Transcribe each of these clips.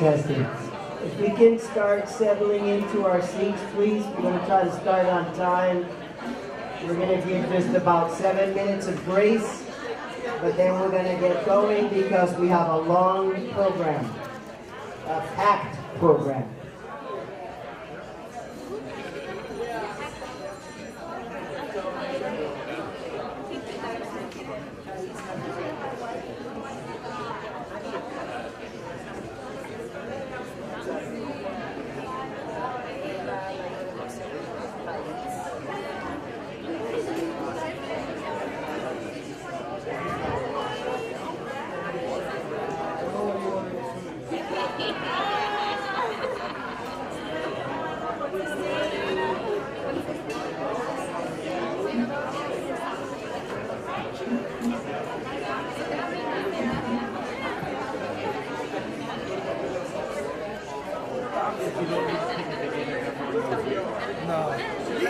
Testing. If we can start settling into our seats, please. We're going to try to start on time. We're going to give just about 7 minutes of grace, but then we're going to get going because we have a long program, a packed program.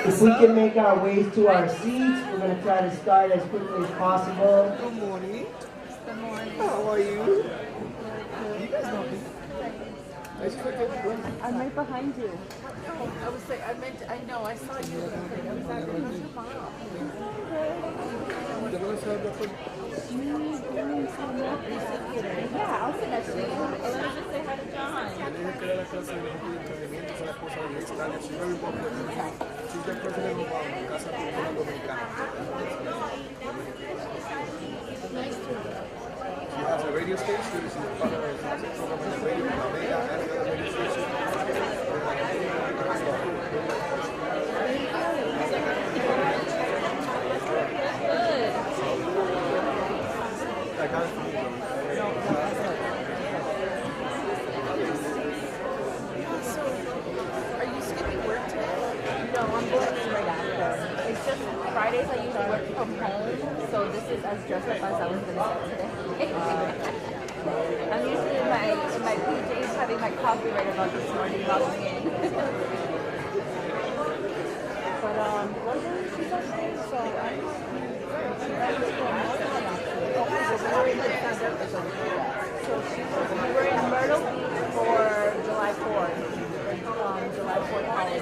If we can make our ways to our seats, we're going to try to start as quickly as possible. Good morning. Good morning. How are you? You guys know me. I'm right behind you. I was like, I know, I saw you. I was asking you tomorrow. Yeah, I'll sit next to you. Let's just say hi to John. She has a radio station. She's part of the program on the radio, and the radio station. Fridays I usually work from home, so this is as dressed up as I was going to sit today. I'm usually in my PJs having my coffee right about this morning, logging in. But she's okay, so we were in Myrtle Beach for July 4th. July 4th holiday.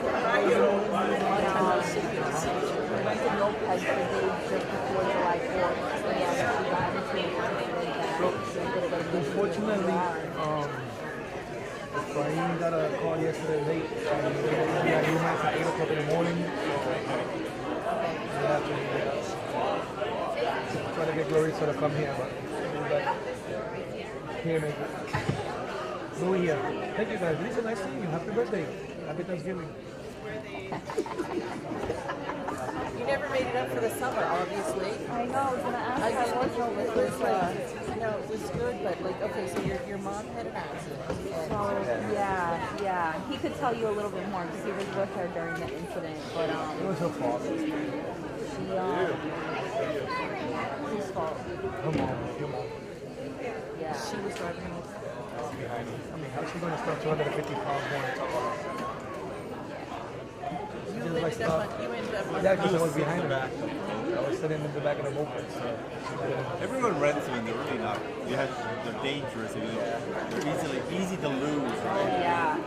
We went to Lopez the day just before July 4th. So yeah, we got into Unfortunately, Efrain got a call yesterday late. We had humans at 8 o'clock in the morning. So try to get Glory to come here, but here, maybe. Louis here. Thank you guys. Lisa, nice seeing you. Happy birthday. Happy Thanksgiving. You never made it up for the summer, obviously. I know, I was going to ask how was it was good, but like, okay, so your mom had an accident. So, yeah. He could tell you a little bit more because he was with her during the incident, but it was her fault. Whose fault? Her mom. Yeah. She was driving him behind me. I mean, how's she going to start 250 pounds more? You ended up yeah, because I was behind her. I was sitting in the back of the moped. So everyone rents them and they're really not. They're dangerous. I mean, they're easy to lose, right? Yeah.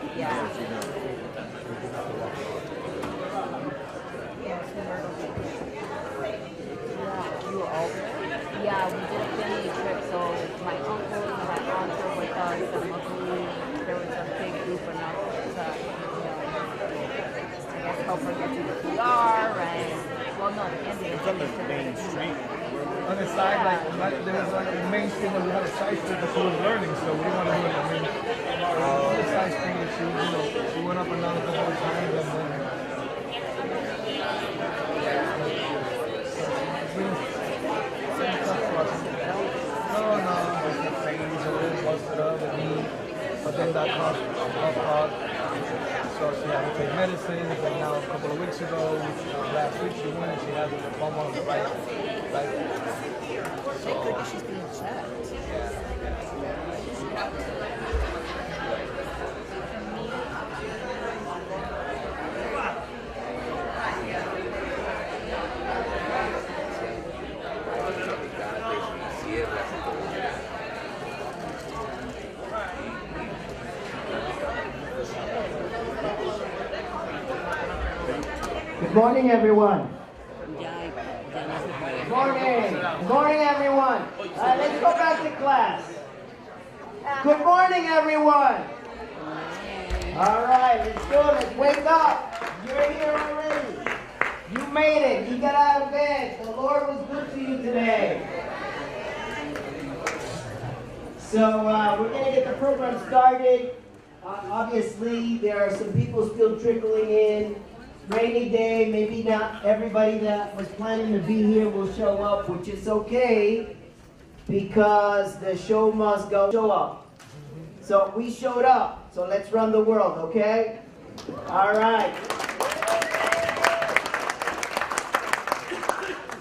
You were all there? Yeah, we did a family trip, so my uncle and my aunt were with us, and luckily there was a big group enough to, I guess, help her get to the PR, and, well, no, the ambulance. It's on the main street. On the side, there was like the main street where we had a side street that she was learning, so we didn't want to do it. I mean, on the side street, she went up and down a couple of times, and then busted up with me, but then that caused a hard. So she had to take medicine, and now a couple of weeks ago, last week she went and she has a bump on the right. Thank goodness she's being checked. Good morning, everyone. Good morning. Good morning, everyone. Let's go back to class. Good morning, everyone. All right, let's go. Let's wake up. You're here already. You made it. You got out of bed. The Lord was good to you today. So we're going to get the program started. Obviously, there are some people still trickling in. Rainy day, maybe not everybody that was planning to be here will show up, which is okay because the show must show up. So we showed up, so let's run the world, okay? All right.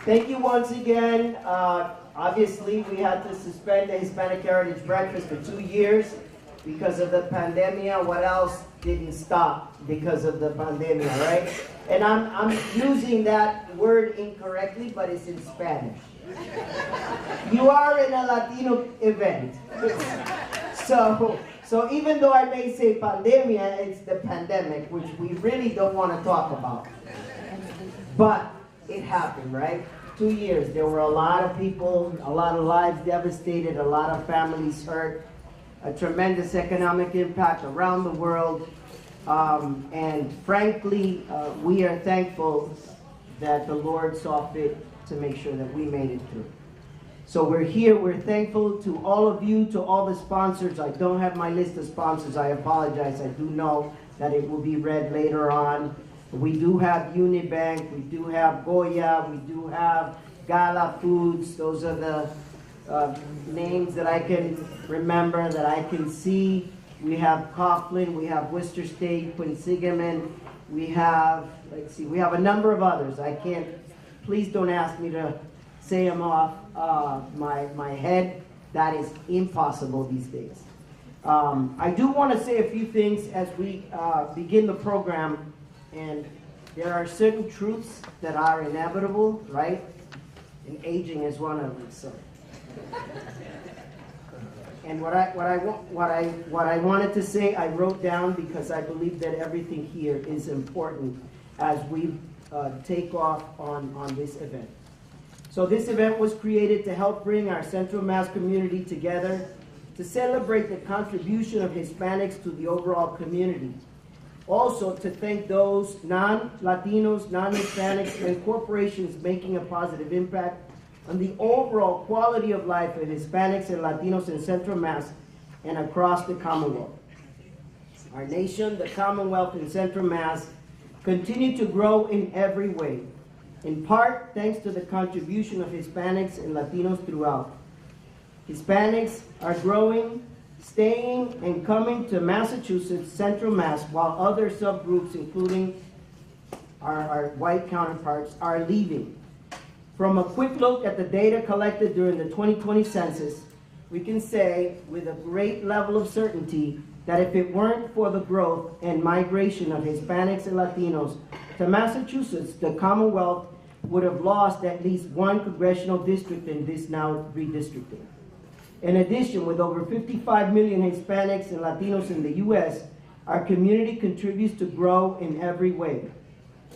Thank you once again. Obviously, we had to suspend the Hispanic Heritage Breakfast for 2 years because of the pandemia. What else didn't stop because of the pandemia, right? And I'm using that word incorrectly, but it's in Spanish. You are in a Latino event. So even though I may say pandemia, it's the pandemic, which we really don't want to talk about. But it happened, right? 2 years. There were a lot of people, a lot of lives devastated, a lot of families hurt, a tremendous economic impact around the world. And frankly, we are thankful that the Lord saw fit to make sure that we made it through. So we're here. We're thankful to all of you, to all the sponsors. I don't have my list of sponsors. I apologize. I do know that it will be read later on. We do have Unibank. We do have Goya. We do have Gala Foods. Those are the names that I can remember, that I can see. We have Coughlin. We have Worcester State, Quinsigamon. We have, let's see, we have a number of others. I can't, please don't ask me to say them off my head. That is impossible these days. I do want to say a few things as we begin the program. And there are certain truths that are inevitable, right? And aging is one of them. So. And what I wanted to say, I wrote down because I believe that everything here is important as we take off on this event. So this event was created to help bring our Central Mass community together to celebrate the contribution of Hispanics to the overall community. Also to thank those non-Latinos, non-Hispanics, and corporations making a positive impact on the overall quality of life of Hispanics and Latinos in Central Mass and across the Commonwealth. Our nation, the Commonwealth, and Central Mass continue to grow in every way, in part thanks to the contribution of Hispanics and Latinos throughout. Hispanics are growing, staying, and coming to Massachusetts Central Mass, while other subgroups, including our white counterparts, are leaving. From a quick look at the data collected during the 2020 census, we can say with a great level of certainty that if it weren't for the growth and migration of Hispanics and Latinos to Massachusetts, the Commonwealth would have lost at least one congressional district in this now redistricting. In addition, with over 55 million Hispanics and Latinos in the U.S., our community contributes to grow in every way.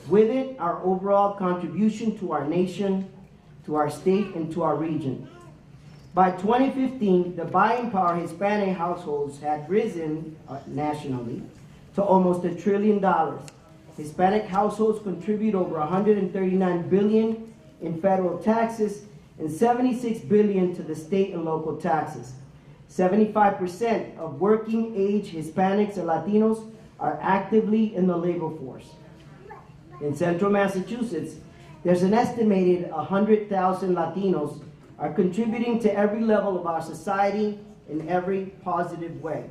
With it, our overall contribution to our nation, to our state, and to our region. By 2015, the buying power of Hispanic households had risen nationally to almost $1 trillion. Hispanic households contribute over $139 billion in federal taxes and $76 billion to the state and local taxes. 75% of working-age Hispanics and Latinos are actively in the labor force. In Central Massachusetts, there's an estimated 100,000 Latinos are contributing to every level of our society in every positive way.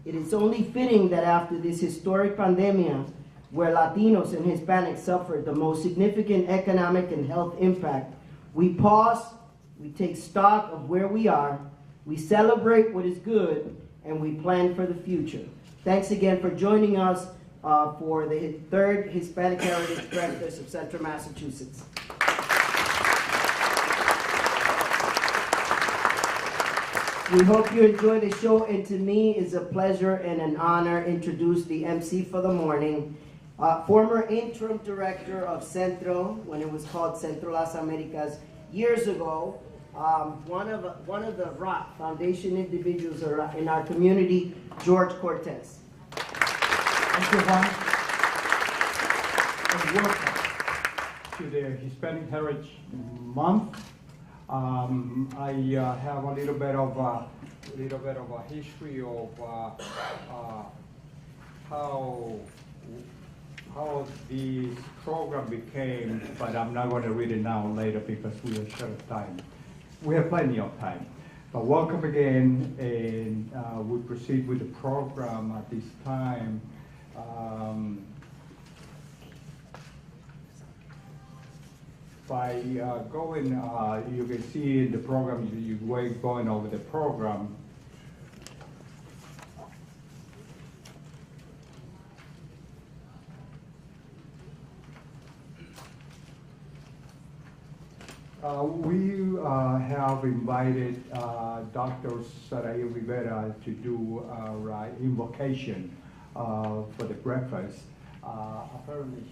It is only fitting that after this historic pandemic, where Latinos and Hispanics suffered the most significant economic and health impact, we pause, we take stock of where we are, we celebrate what is good, and we plan for the future. Thanks again for joining us for the third Hispanic Heritage Breakfast of Central Massachusetts. We hope you enjoy the show, and to me it's a pleasure and an honor to introduce the MC for the morning. Former interim director of CENTRO, when it was called Centro Las Americas, years ago. One of the rock foundation individuals in our community, George Cortez. Thank you, Juan. And welcome to the Hispanic Heritage Month. I have a little bit of a history of how this program became, but I'm not going to read it now later because we are short of time. We have plenty of time. But welcome again, and we proceed with the program at this time. By going, you can see in the program, you're going over the program. We have invited Dr. Saray Rivera to do our invocation for the breakfast. Apparently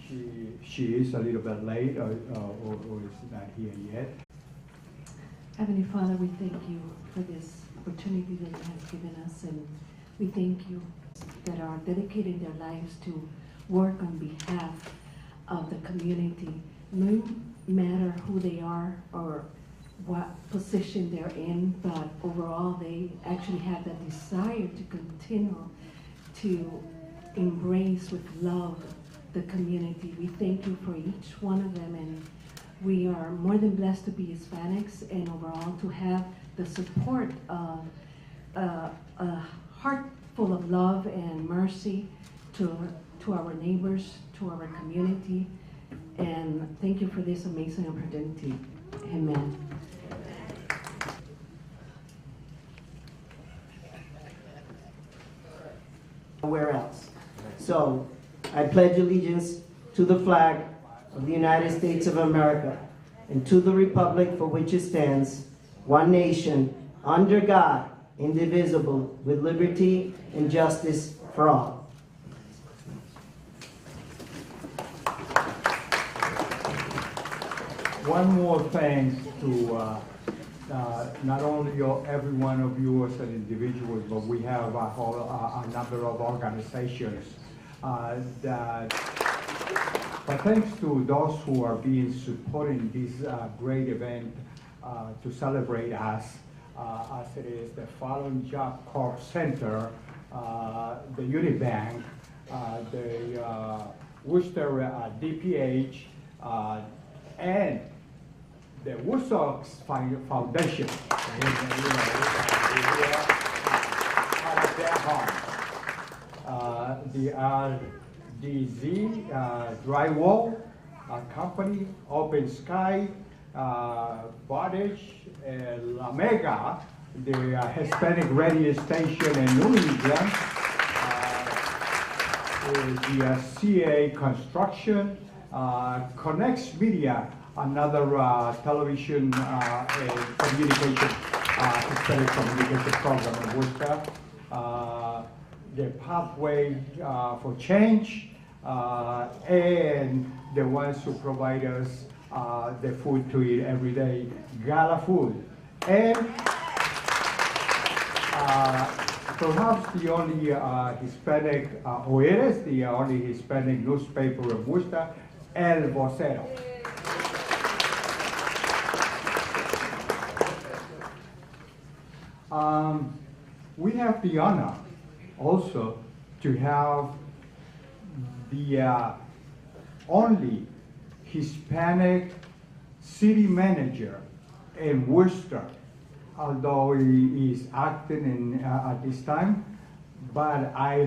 she is a little bit late or is not here yet. Heavenly Father, we thank you for this opportunity that you have given us, and we thank you that are dedicating their lives to work on behalf of the community. No matter who they are or what position they're in, but overall they actually have that desire to continue to embrace with love the community. We thank you for each one of them, and we are more than blessed to be Hispanics and overall to have the support of a heart full of love and mercy to our neighbors, to our community. And thank you for this amazing opportunity. Amen. Where else? So, I pledge allegiance to the flag of the United States of America and to the republic for which it stands, one nation, under God, indivisible, with liberty and justice for all. One more thanks to not only every one of you as an individual, but we have a number of organizations but thanks to those who are being supporting this great event to celebrate us, as it is the Falun Job Corps Center, the Unibank, the Worcester DPH, and the Woodstocks Foundation. The RDZ Drywall Company, Open Sky, Bodish, La Mega, the Hispanic radio station in New England, the CA Construction, Connects Media, another television and communication, Hispanic communication program in Worcester, the Pathway for Change, and the ones who provide us the food to eat every day, Gala Food. And perhaps the only Hispanic, or it is the only Hispanic newspaper in Worcester, El Vocero. We have the honor also to have the only Hispanic city manager in Worcester, although he is acting at this time. But I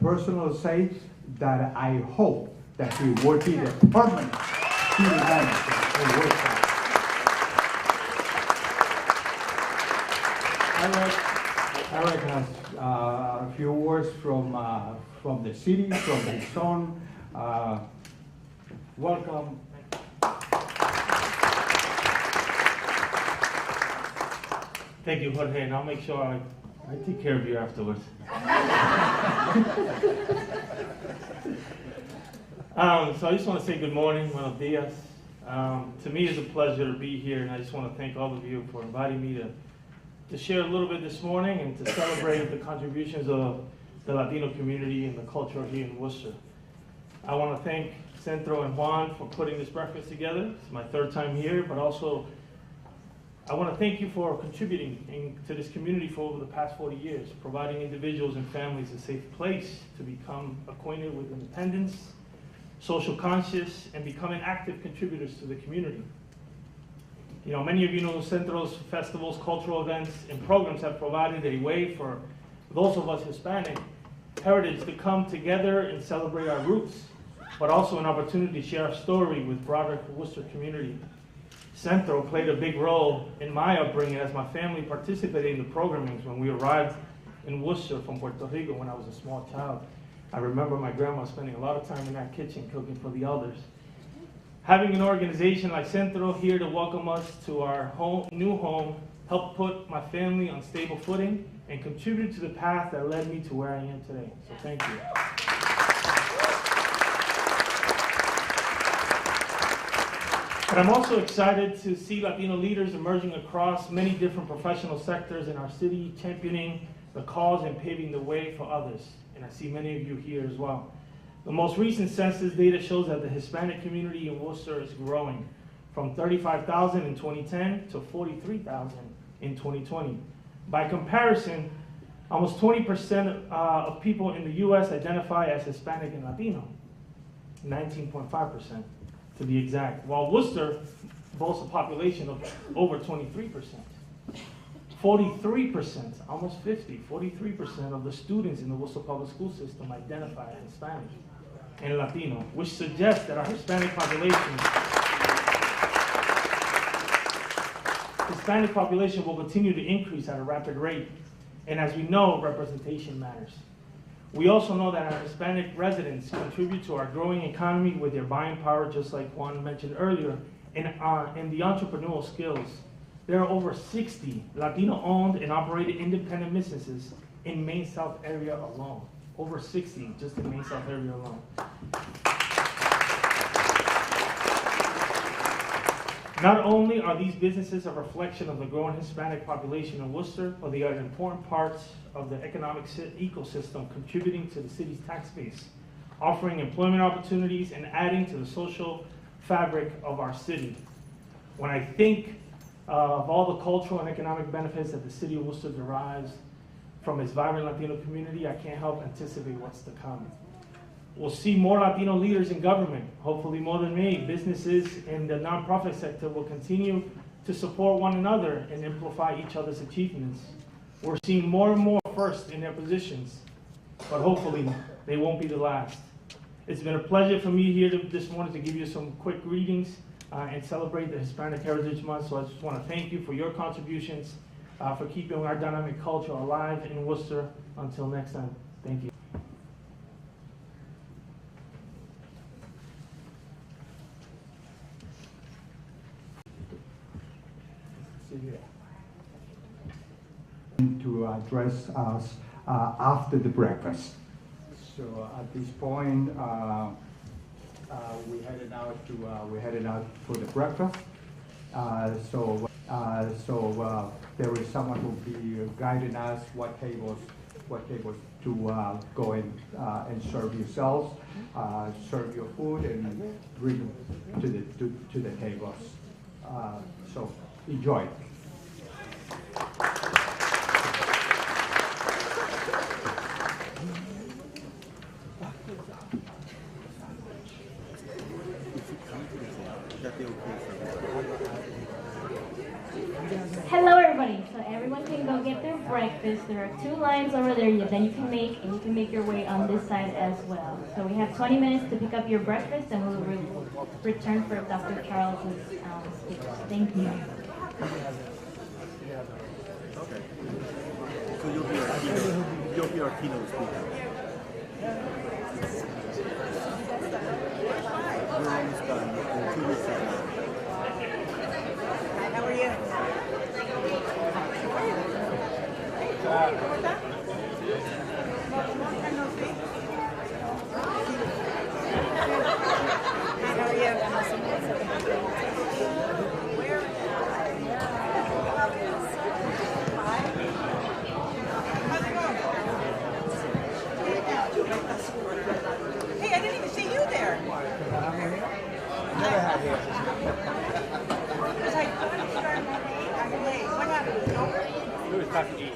personally say that I hope that he will be the permanent city manager in Worcester. Eric has a few words from the city, from his son. Welcome. Thank you, Jorge, and I'll make sure I take care of you afterwards. So I just want to say good morning, buenos dias. To me, it's a pleasure to be here, and I just want to thank all of you for inviting me to share a little bit this morning and to celebrate the contributions of the Latino community and the culture here in Worcester. I want to thank CENTRO and Juan for putting this breakfast together. It's my third time here, but also I want to thank you for contributing to this community for over the past 40 years, providing individuals and families a safe place to become acquainted with independence, social conscious, and becoming active contributors to the community. You know, many of you know Centro's festivals, cultural events, and programs have provided a way for those of us Hispanic heritage to come together and celebrate our roots, but also an opportunity to share our story with broader Worcester community. CENTRO played a big role in my upbringing as my family participated in the programming when we arrived in Worcester from Puerto Rico when I was a small child. I remember my grandma spending a lot of time in that kitchen cooking for the elders. Having an organization like CENTRO here to welcome us to our new home helped put my family on stable footing and contributed to the path that led me to where I am today. So thank you. But I'm also excited to see Latino leaders emerging across many different professional sectors in our city, championing the cause and paving the way for others. And I see many of you here as well. The most recent census data shows that the Hispanic community in Worcester is growing from 35,000 in 2010 to 43,000 in 2020. By comparison, almost 20% of people in the U.S. identify as Hispanic and Latino, 19.5% to be exact, while Worcester boasts a population of over 23%. 43%, almost 43% of the students in the Worcester public school system identify as Hispanic and Latino, which suggests that our Hispanic population will continue to increase at a rapid rate. And as we know, representation matters. We also know that our Hispanic residents contribute to our growing economy with their buying power, just like Juan mentioned earlier, and the entrepreneurial skills. There are over 60 Latino-owned and operated independent businesses in Main South area alone. Over 60 just in Main South area alone. Not only are these businesses a reflection of the growing Hispanic population in Worcester, but they are important parts of the economic ecosystem contributing to the city's tax base, offering employment opportunities and adding to the social fabric of our city. When I think of all the cultural and economic benefits that the city of Worcester derives from its vibrant Latino community, I can't help anticipate what's to come. We'll see more Latino leaders in government, hopefully more than me. Businesses in the nonprofit sector will continue to support one another and amplify each other's achievements. We're seeing more and more firsts in their positions, but hopefully they won't be the last. It's been a pleasure for me here this morning to give you some quick greetings and celebrate the Hispanic Heritage Month. So I just want to thank you for your contributions, for keeping our dynamic culture alive in Worcester. Until next time, thank you. To address us after the breakfast. So at this point, we headed out for the breakfast. So there is someone who will be guiding us what tables to go and serve yourselves, serve your food, and bring to the tables. So enjoy. Hello everybody, so everyone can go get their breakfast. There are 2 lines over there that you can make, and you can make your way on this side as well. So we have 20 minutes to pick up your breakfast, and we'll return for Dr. Charles's speech. Thank you. Okay. So you'll be our keynote speaker. We're almost done. We're 2 weeks out. How are you? hair. Never had hair. It's like, what happened? We were talking to eat.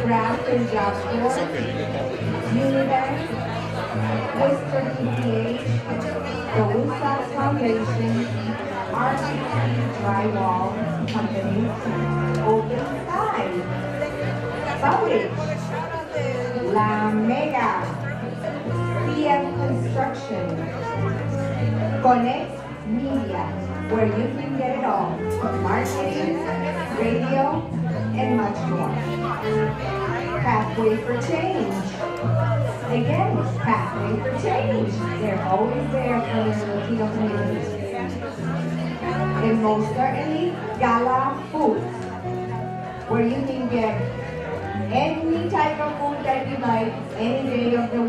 Craft and job store. Worcester PPH, the Woodstock Foundation, RCP Drywall Company, Open Sky, Bowditch, La Mega, CF Construction, Connect Media, where you can get it all, marketing, radio, and much more. Pathway for Change. Again, Pathway for Change. They're always there for the Latino community. And most certainly, Gala Foods, where you can get any type of food that you like any day of the week.